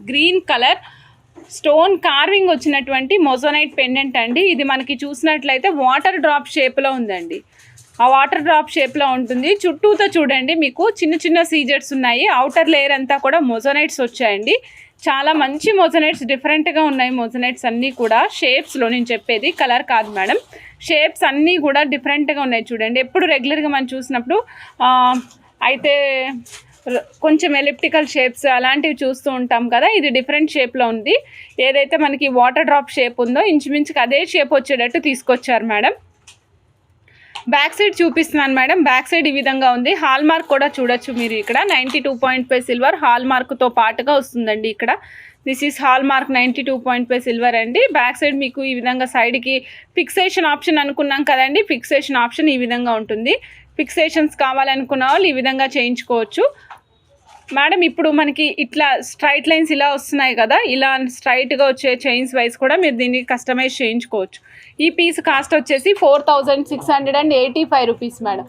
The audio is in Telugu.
గ్రీన్ కలర్ స్టోన్ కార్వింగ్ వచ్చినటువంటి మొజోనైట్ పెండెంట్ అండి. ఇది మనకి చూసినట్లయితే వాటర్ డ్రాప్ షేప్లో ఉందండి. ఆ వాటర్ డ్రాప్ షేప్లో ఉంటుంది. చుట్టూతో చూడండి మీకు చిన్న చిన్న సీజర్స్ ఉన్నాయి. అవుటర్ లేయర్ అంతా కూడా మొజోనైట్స్ వచ్చాయండి. చాలా మంచి మొజోనైట్స్, డిఫరెంట్గా ఉన్నాయి మొజోనైట్స్ అన్నీ కూడా. షేప్స్లో నేను చెప్పేది కలర్ కాదు మేడం, షేప్స్ అన్నీ కూడా డిఫరెంట్గా ఉన్నాయి చూడండి. ఎప్పుడు రెగ్యులర్గా మనం చూసినప్పుడు అయితే కొంచెం ఎలిప్టికల్ షేప్స్ అలాంటివి చూస్తూ ఉంటాం కదా, ఇది డిఫరెంట్ షేప్లో ఉంది. ఏదైతే మనకి వాటర్ డ్రాప్ షేప్ ఉందో ఇంచుమించుకి అదే షేప్ వచ్చేటట్టు తీసుకొచ్చారు మేడం. బ్యాక్ సైడ్ చూపిస్తున్నాను మేడం. బ్యాక్ సైడ్ ఈ విధంగా ఉంది. హాల్ మార్క్ కూడా చూడొచ్చు మీరు ఇక్కడ. 92.5 సిల్వర్ హాల్ మార్క్తో పాటుగా వస్తుందండి ఇక్కడ. This is hall mark 92.5 silver అండి. బ్యాక్ సైడ్ మీకు ఈ విధంగా సైడ్కి ఫిక్సేషన్ ఆప్షన్ అనుకున్నాం కదండి, ఫిక్సేషన్ ఆప్షన్ ఈ విధంగా ఉంటుంది. ఫిక్సేషన్స్ కావాలనుకున్న వాళ్ళు ఈ విధంగా చేయించుకోవచ్చు మేడం. ఇప్పుడు మనకి ఇట్లా స్ట్రైట్ లైన్స్ ఇలా వస్తున్నాయి కదా, ఇలా స్ట్రైట్గా వచ్చే చైన్స్ వైజ్ కూడా మీరు దీన్ని కస్టమైజ్ చేయించుకోవచ్చు. ఈ పీస్ కాస్ట్ వచ్చేసి 4685 రూపీస్ మేడం.